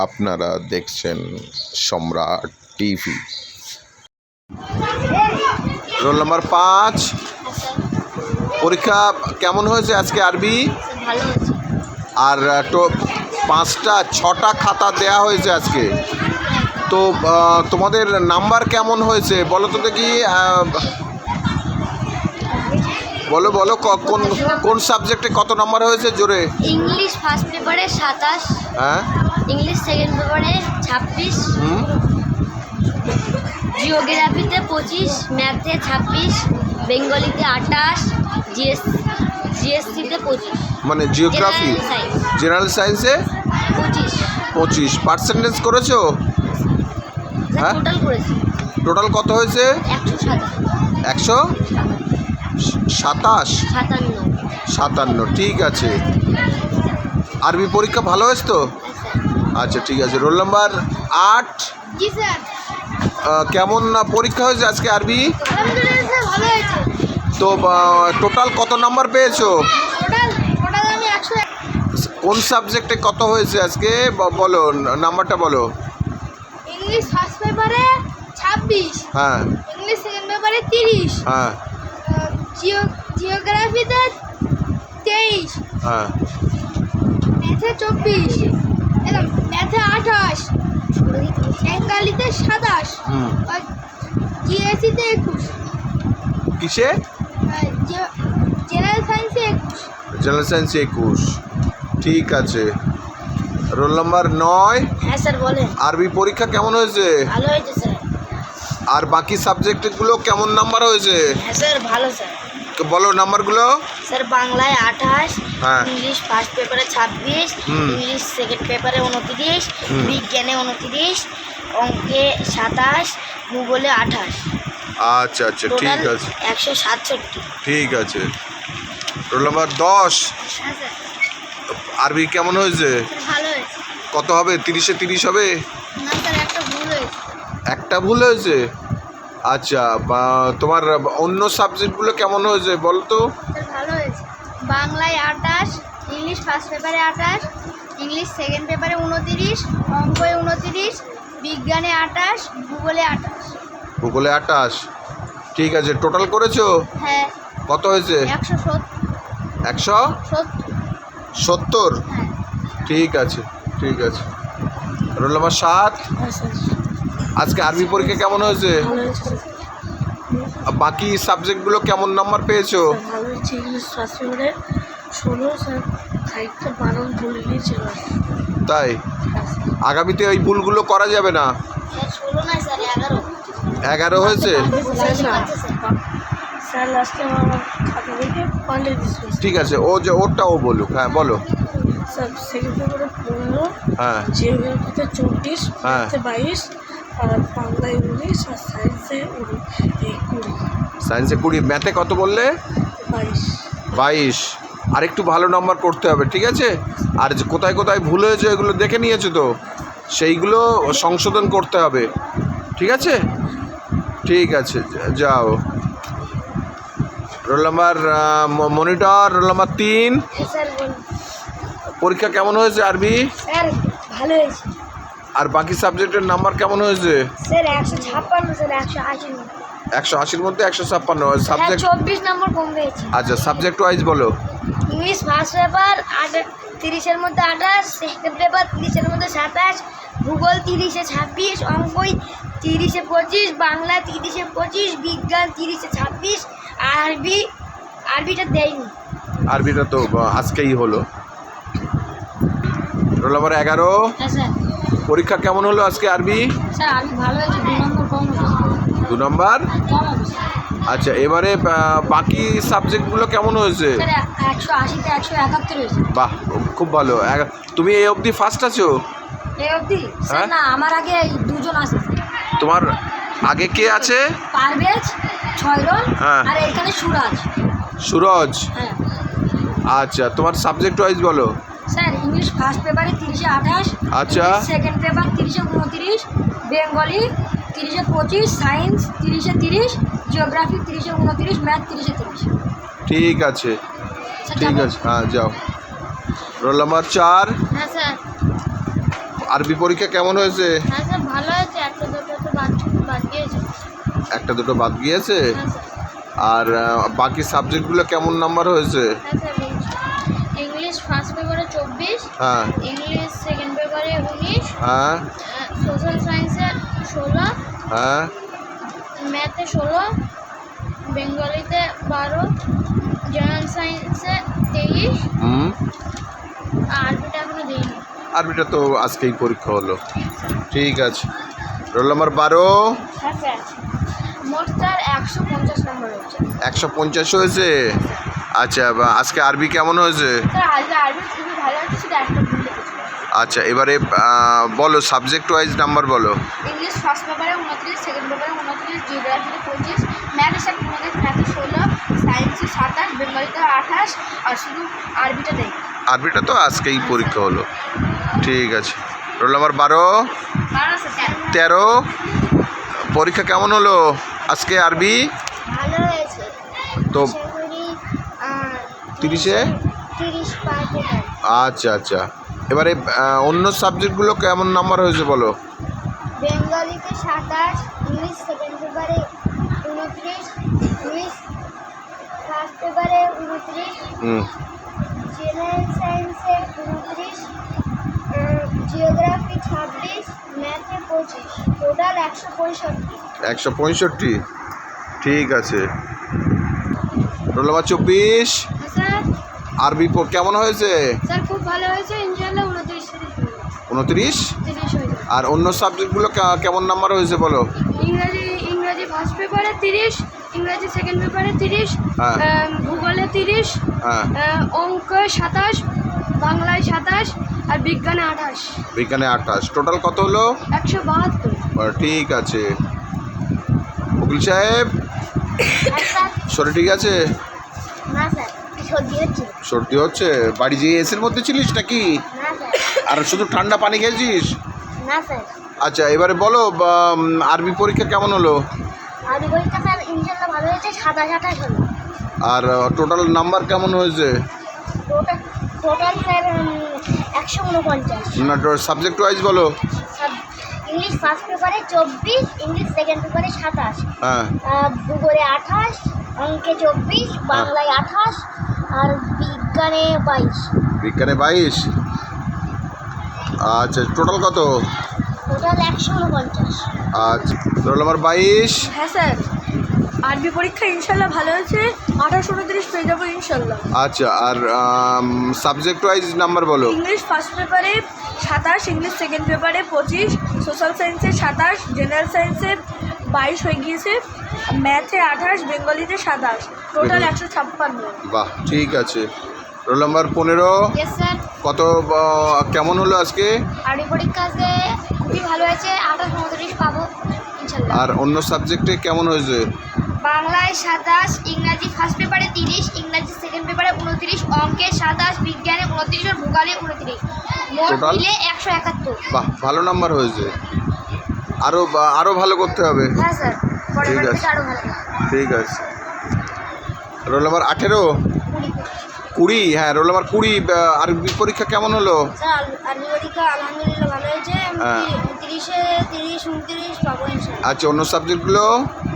আপনারা দেখছেন সম্রাট টিভি। রোল নাম্বার 5, পরীক্ষা কেমন হয়েছে আজকে আরবি? ভালো হয়েছে। আর 5টা 6টা খাতা দেয়া হয়েছে আজকে। তো তোমাদের নাম্বার কেমন হয়েছে বলো তো দেখি। বলো বলো কোন কোন সাবজেক্টে কত নাম্বার হয়েছে জোরে? ইংলিশ ফার্স্ট পেপারে 27, হ্যাঁ, ইংলিশ সেকেন্ড পেপারে 26, জিওগ্রাফিতে 25, ম্যাথে 26, বেঙ্গলিতে 28, জিএসসিতে 25, মানে জিওগ্রাফি জেনারেল সায়েন্সে 25 পার্সেন্টেজ করেছো? হ্যাঁ, টোটাল করেছি। টোটাল কত হয়েছে? 157 ঠিক আছে। আরবি পরীক্ষা ভালো হয়েছে তো? আচ্ছা ঠিক আছে। রোল নাম্বার 8, জি স্যার। কেমন পরীক্ষা হয়েছে আজকে আরবি? আলহামদুলিল্লাহ ভালো হয়েছে। তো টোটাল কত নাম্বার পেয়েছো? টোটাল আমি 101। কোন সাবজেক্টে কত হয়েছে আজকে বলো, নাম্বারটা বলো। ইংলিশ ফার্স্ট পেপারে 26, হ্যাঁ ইংলিশ সেকেন্ড পেপারে 30, হ্যাঁ জিওগ্রাফিতে 23, হ্যাঁ ম্যাথে 24, ম্যাথে 28, বেঙ্গলিতে 27, আর জিএসসিতে 21, কিসে? জেনারেল সায়েন্সে 21। জেনারেল সায়েন্স 21 ঠিক আছে। রোল নাম্বার 9, হ্যাঁ স্যার বলেন। আরবি পরীক্ষা কেমন হয়েছে? ভালো হয়েছে স্যার। আর বাকি সাবজেক্টগুলো কেমন নাম্বার হয়েছে? হ্যাঁ স্যার ভালো স্যার। বলো নাম্বারগুলো। স্যার বাংলায় 28, হ্যাঁ ইংলিশ ফার্স্ট পেপারে 26, ইংলিশ সেকেন্ড পেপারে 29, বিজ্ঞানে 29, অঙ্কে 27, ভূগোলে 28। আচ্ছা আচ্ছা ঠিক আছে 167। ঠিক আছে। রোল নাম্বার 10, হ্যাঁ স্যার আরবি কেমন হয়েছে? ভালো হয়েছে। কত হবে? 30-এ 30 হবে? না স্যার একটা ভুল হয়েছে। একটা ভুল হয়েছে? আচ্ছা, তোমার অন্য সাবজেক্টগুলো কেমন হয়েছে বলো তো? স্যার ভালো হয়েছে। বাংলায় 28, ইংলিশ ফার্স্ট পেপারে 28, ইংলিশ সেকেন্ড পেপারে 29, অঙ্কে 29, বিজ্ঞানে 28, ভূগোলে 28। ভূগোলে 28 ঠিক আছে। টোটাল করেছো? হ্যাঁ কত হয়েছে? 170। 170 হ্যাঁ ঠিক আছে ঠিক আছে। রোল নাম্বার 7, স্যার আজকে আরবি পরীক্ষা কেমন হয়েছে? ভালো হয়েছে। বাকি সাবজেক্টগুলো কেমন নাম্বার পেয়েছো? ভালো হয়েছে। ইংলিশ ফার্স্ট পেপারে 16, স্যার খানিকটা বানান ভুলে গিয়েছিল। তাই আগামীতে ওই ভুলগুলো করা যাবে না। স্যার 16 না স্যার 11। 11 হয়েছে স্যার লাস্টে আমার খাতা থেকে পাল্টে দিয়েছিল। ঠিক আছে, ও যে ওরটাও বলুক। হ্যাঁ বলো। স্যার সেকেন্ড পেপারে 15, হ্যাঁ জিওগ্রাফিতে 24, হ্যাঁ। ম্যাথে 22, আর বাংলায় 19, আর সায়েন্সে 20। সায়েন্সে 20, ম্যাথে কত বললে? 22। আর একটু ভালো নাম্বার করতে হবে ঠিক আছে। আর যে কোথায় কোথায় ভুল হয়েছে এগুলো দেখে নিয়েছো তো, সেইগুলো সংশোধন করতে হবে ঠিক আছে। ঠিক আছে যাও। Roll number monitor, roll number 3, sir বলুন। পরীক্ষা কেমন হয়েছে আরবি? স্যার ভালো হয়েছে। আর বাকি সাবজেক্টের নাম্বার কেমন হয়েছে? Sir 156, sir 180। 180-র মধ্যে 156 সাবজেক্ট। 24 নম্বর কম পেয়েছি। আচ্ছা সাবজেক্ট ওয়াইজ বলো। ইংলিশ ফার্স্ট পেপার 30-এর মধ্যে 28, সেকেন্ড পেপার 30-এর মধ্যে 27, ভূগোল 30-এ 26, অঙ্ক 30-এ 25, বাংলা 30-এ 25, বিজ্ঞান 30-এ 26, আরবিটা দেয়নি। আরবিটা তো আজকেই হলো। রোল নাম্বার 11, হ্যাঁ স্যার। পরীক্ষা কেমন হলো আজকে আরবি? স্যার আরবি ভালো হয়েছে, 2 নম্বর কম হয়েছে। 2 নাম্বার কম হয়েছে। আচ্ছা এবারে বাকি সাবজেক্টগুলো কেমন হয়েছে? স্যার 180-তে 171 হয়েছে। বাহ খুব ভালো। তুমি এই অবধি ফার্স্ট আছো? এই অবধি স্যার না, আমার আগে 2 জন আছে। তোমার আগে কে আছে? পারভেজ 6 জন, হ্যাঁ। আর এখানে সুরাজ। সুরজ। হ্যাঁ আচ্ছা তোমার সাবজেক্ট ওয়াইজ বলো। স্যার ইংলিশ ফার্স্ট পেপারে 30-এ 28, আচ্ছা সেকেন্ড পেপার 30-এ 29, বেঙ্গলি 30-এ 25, সায়েন্স 30-এ 30, জিওগ্রাফি 30-এ 29, ম্যাথ 30-এ 30। ঠিক আছে স্যার ঠিক যাবো? আছে হ্যাঁ যাও। রোল নাম্বার 4, হ্যাঁ স্যার। আরবি পরীক্ষা কেমন হয়েছে? হ্যাঁ স্যার ভালো হয়েছে, একটা দুটো তো বাদ গিয়েছে। একটা দুটো বাদ গিয়েছে। হ্যাঁ স্যার। আর বাকি সাবজেক্টগুলো কেমন নাম্বার হয়েছে? হ্যাঁ স্যার বলছি। ইংলিশ ফার্স্ট পেপারে 24, হ্যাঁ ইংলিশ সেকেন্ড পেপারে 19, হ্যাঁ সোশ্যাল সায়েন্সে 16, হ্যাঁ ম্যাথে 16, বেঙ্গলিতে 12, জেনারেল সায়েন্সে 23, হুম। আরবিটা এখনো দিইনি। আরবিটা তো আজকেই পরীক্ষা হলো। ঠিক আছে, রোল নাম্বার 12। হ্যাঁ স্যার। মোট স্যার 150 নম্বর হচ্ছে। 150 হয়েছে। আচ্ছা, আজকে আরবি কেমন হয়েছে? স্যার আজকে আরবি খুবই ভালো হচ্ছে, শুধু একটা ভুল লিখেছি। আচ্ছা, এবারে বলো সাবজেক্ট ওয়াইজ নাম্বার বলো। ইংলিশ ফার্স্ট পেপারে 29, সেকেন্ড পেপারে 29, জিওগ্রাফিতে 25, ম্যাথে স্যার 25, ম্যাথে 16, সায়েন্সে 27, বেঙ্গলিতে 28, আর শুধু আরবিটা দেয়। আরবিটা তো আজকেই পরীক্ষা হলো। ঠিক আছে, রোল নাম্বার 12। 13। পরীক্ষা কেমন হলো আজকে আরবি? ভালো হয়েছে তো আশা করি 30-এ? 30 পাবে। আচ্ছা আচ্ছা, এবারে অন্য সাবজেক্টগুলো কেমন নাম্বার হয়েছে বলো। বেঙ্গলিতে 27, ইংলিশ সেকেন্ড পেপারে 29, ইংলিশ ফার্স্ট পেপারে 29, হুম। জেনারেল সায়েন্সে 29, জিওগ্রাফি 26, ম্যাথে 25, টোটাল 165। 165। ঠিক আছে, রোল নাম্বার 24। স্যার আরবি কেমন হয়েছে? স্যার খুব ভালো হয়েছে, ইনশাআল্লাহ 29 29। 30 হয়ে যাবে। আর অন্য সাবজেক্টগুলো কেমন নাম্বার হয়েছে বলো। ইংরাজি ফার্স্ট পেপারে 30, ইংরাজি সেকেন্ড পেপারে 30, হ্যাঁ। ভূগোলে 30, হ্যাঁ, অঙ্ক 27, বাংলায় 27, আর বিজ্ঞানে 28। বিজ্ঞানে 28। টোটাল কত হলো? 172। ঠিক আছে, উকিল সাহেব শরীর ঠিক আছে? না স্যার, সর্দি হচ্ছে। সর্দি হচ্ছে? বাড়ি যেয়ে এসির মধ্যে ছিলিস নাকি? না স্যার। আর শুধু ঠান্ডা পানি খেয়েছিস? না স্যার। আচ্ছা, এবারে বলো আরবি পরীক্ষা কেমন হলো? আর পরীক্ষা স্যার ইনশাআল্লাহ ভালো হয়েছে, 27-28 হলো। আর টোটাল নাম্বার কেমন হয়েছে? Total sir 149। না, সাবজেক্ট ওয়াইজ বলো। ইংলিশ ফার্স্ট পেপারে 24, ইংলিশ সেকেন্ড পেপারে 27, হ্যাঁ, ভূগোলে 28, অঙ্কে 24, বাংলায় 28, আর বিজ্ঞানে 22। বিজ্ঞানে 22। আচ্ছা, টোটাল কত? টোটাল 149। আচ্ছা, রোল নাম্বার 22। হ্যাঁ স্যার, আরবি পরীক্ষা ইনশাল্লাহ ভালো হয়েছে, 28-29 পেয়ে যাবো ইনশাল্লাহ। আচ্ছা, আর সাবজেক্ট ওয়াইজ নাম্বার বলো। ইংলিশ ফার্স্ট পেপারে 27, ইংলিশ সেকেন্ড পেপারে 25, সোশ্যাল সায়েন্সে 27, জেনারেল সায়েন্সে 22 হয়ে গিয়েছে, ম্যাথে 28, বেঙ্গলিতে 27, টোটাল 156। বাহ, ঠিক আছে। Roll number 15। Yes sir. কত কেমন হলো আজকে? আরবি পরীক্ষা আজকে খুবই ভালো হয়েছে, 28-29 পাবো ইনশাল্লাহ। আর অন্য সাবজেক্টে কেমন হয়েছে? বাংলায় 27, ইংরাজি ফার্স্ট পেপারে 30, ইংরাজি সেকেন্ড পেপারে 29, অঙ্কে 27, বিজ্ঞানে 29, আর ভূগোলে 29, মোট Total? মিলে 171। বাহ, ভালো নাম্বার হয়েছে। আরও ভালো করতে হবে। হ্যাঁ স্যার, পরের ঠিক বার আছে। থেকে আরও ভালো হবে। ঠিক আছে, রোল নাম্বার 18। 20। হ্যাঁ, রোল নাম্বার 20। আরবি পরীক্ষা কেমন হলো? স্যার আরবি পরীক্ষা আলহামদুলিল্লাহ ভালো হয়েছে, হ্যাঁ। 30-এ 30, 29 পাবো ইনশাল্লাহ। আচ্ছা, অন্য সাবজেক্টগুলো?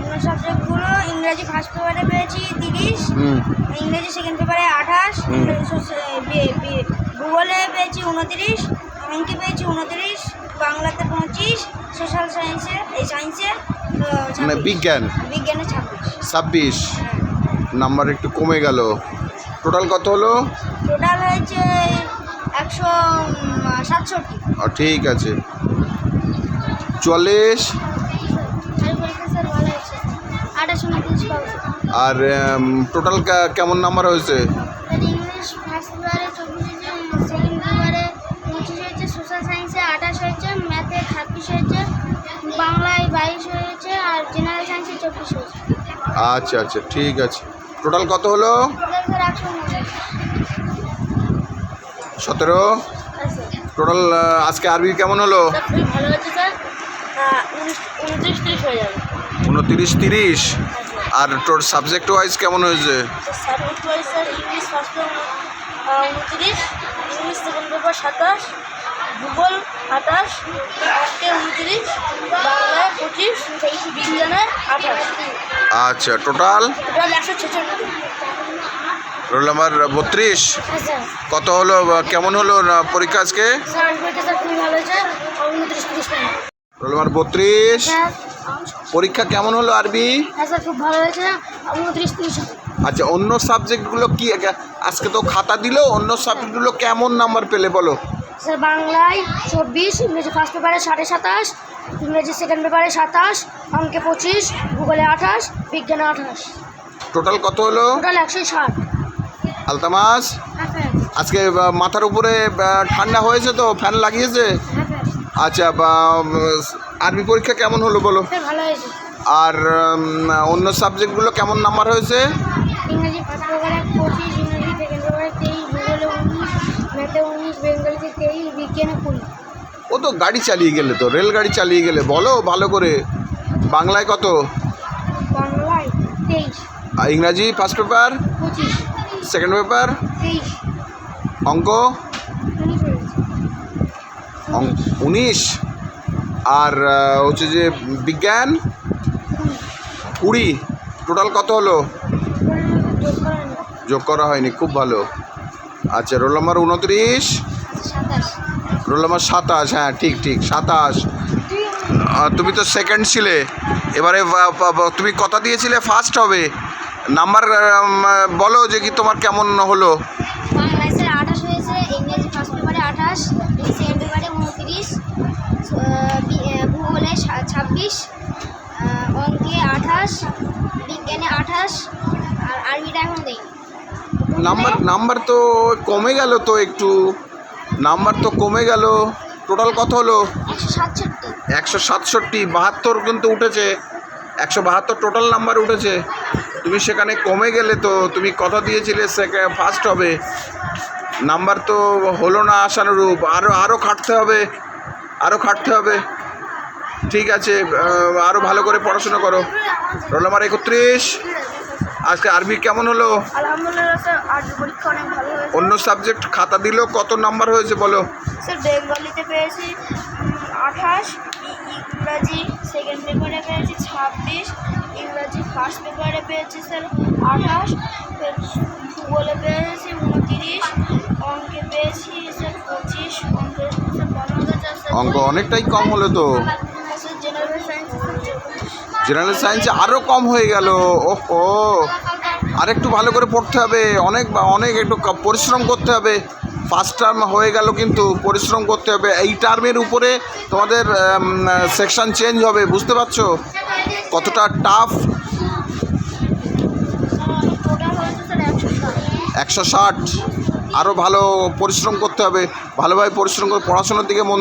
অন্য সাবজেক্টগুলো ইংরাজি ফার্স্ট পেপারে পেয়েছি 30, হুম। ইংরেজি সেকেন্ড পেপারে 28, হুম। ভূগোলে পেয়েছি 29, অঙ্কে পেয়েছি 29, বাংলাতে 25, সোশ্যাল সায়েন্সে মানে বিজ্ঞানে 26 নাম্বার একটু কমে গেল। টোটাল কত হলো? টোটাল হয়েছে 167। ঠিক আছে, 44। পরীক্ষা স্যার ভালো হয়েছে, 28-29 পাবো। আর টোটাল কেমন নাম্বার হয়েছে? ইংলিশ ফার্স্ট পেপারে 24 হয়েছে, সেকেন্ড পেপারে 25 হয়েছে, সোশ্যাল সায়েন্সে 28 হয়েছে, ম্যাথে 36 হয়েছে, বাংলায় 22 হয়েছে, আর জেনারেল সায়েন্সে 24 হয়েছে। আচ্ছা আচ্ছা, ঠিক আছে। টোটাল কত হলো? Total sir 149। 17। টোটাল আজকে আরবি কেমন হলো? স্যার খুবই ভালো হয়েছে স্যার, 29-30 হয়ে যাবে। 29-30। আর তোর সাবজেক্ট ওয়াইজ কেমন হয়েছে? Subject wise sir English first paper 29, English second paper 27, ভূগোল 28, অঙ্কে 29, বাংলায় 25, বিজ্ঞানে 28। আচ্ছা, টোটাল টোটাল 146। Roll number 32। হ্যাঁ স্যার। কত হলো, কেমন হলো না পরীক্ষা আজকে? স্যার পরীক্ষা স্যার খুবই ভালো হয়েছে, 29-30 পয়েন্ট। রোল নাম্বার 32, স্যার পরীক্ষা কেমন হলো আরবি? হ্যাঁ স্যার খুব ভালো হয়েছে, 29-30। আচ্ছা, অন্য সাবজেক্টগুলো কি আজকে তো খাতা দিল, অন্য সাবজেক্টগুলো কেমন নাম্বার পেলে বলো? স্যার বাংলায় 24, ইংরেজি ফার্স্ট পেপারে 27.5, ইংরেজি সেকেন্ড পেপারে 27, অঙ্কে 25, ভূগোলে 28, বিজ্ঞানে 28। টোটাল কত হলো? টোটাল 160। আলতামাস, হ্যাঁ স্যার। আজকে মাথার উপরে ঠান্ডা হয়েছে তো, ফ্যান লাগিয়েছে? হ্যাঁ স্যার। আচ্ছা, আরবি পরীক্ষা কেমন হলো বলো? স্যার ভালো হয়েছে। আর অন্য সাবজেক্টগুলো কেমন নাম্বার হয়েছে? ইংরেজি ফার্স্ট পেপারে 25, ইংরেজি সেকেন্ড পেপারে 23, ভূগোলে 19, ম্যাথে 19, বেঙ্গলিতে 23, বিজ্ঞানে 20। ও তো গাড়ি চালিয়ে গেলে, তো রেলগাড়ি চালিয়ে গেলে। বলো ভালো করে। বাংলায় কত? বাংলায় 23, আর ইংরাজি ফার্স্ট পেপার, 25, সেকেন্ড পেপার, 23, অঙ্ক 19 হয়েছে। 19, আর হচ্ছে যে বিজ্ঞান 20। টোটাল কত হলো? যোগ করা হয়নি। যোগ করা হয়নি, খুব ভালো। আচ্ছা, রোল নাম্বার 29, 27। Roll number 27। হ্যাঁ, ঠিক ঠিক 27। তুমি তো সেকেন্ড ছিলে, এবারে তুমি কথা দিয়েছিলে ফার্স্ট হবে। নাম্বার বলো যে কি তোমার কেমন হলো? বাংলায় স্যার 28 হয়েছে, ইংরেজি ফার্স্ট পেপারে 28, ইংরেজি সেকেন্ড পেপারে 29, ভূগোলে 26, অঙ্কে 28, বিজ্ঞানে 28, আর আরবিটা এখন দেই। নাম্বার তো কমে গেল তো একটু, নাম্বার তো কমে গেল। টোটাল কত হলো? 167। 167। 72 কিন্তু উঠেছে, 172 টোটাল নাম্বার উঠেছে। তুমি সেখানে কমে গেলে তো, তুমি কথা দিয়েছিলে ফার্স্ট হবে, নাম্বার তো হলো না আশানুরূপ। আরও খাটতে হবে, আরও খাটতে হবে। ঠিক আছে, আরও ভালো করে পড়াশোনা করো। রোল নাম্বার 31, আজকে আরবি কেমন হলো? আলহামদুলিল্লাহ স্যার, আজ পরীক্ষা অনেক ভালো হয়েছে। অন্য সাবজেক্ট খাতা দিল, কত নাম্বার হয়েছে বলো? স্যার বেঙ্গলিতে পেয়েছি 28, ইংরাজি সেকেন্ড পেপারে পেয়েছি 26, ইংরাজি ফার্স্ট পেপারে পেয়েছি স্যার 28, ভূগোলে পেয়েছি 29, অঙ্কে পেয়েছি স্যার 25, অঙ্কে স্যার 15,000 স্যার। অঙ্ক অনেকটাই কম হলো তো। স্যার জেনারেল সায়েন্স জেনারেল সায়েন্সে আরও কম হয়ে গেল। ওহো, আরেকটু ভালো করে পড়তে হবে, অনেক একটু পরিশ্রম করতে হবে। ফার্স্ট টার্ম হয়ে গেল, কিন্তু পরিশ্রম করতে হবে। এই টার্মের উপরে তোমাদের সেকশন চেঞ্জ হবে, বুঝতে পারছো কতটা টাফ? টোটাল হয়েছে স্যার 160। 160। আরও ভালো পরিশ্রম করতে হবে, ভালোভাবে পরিশ্রম করে পড়াশোনার দিকে মন।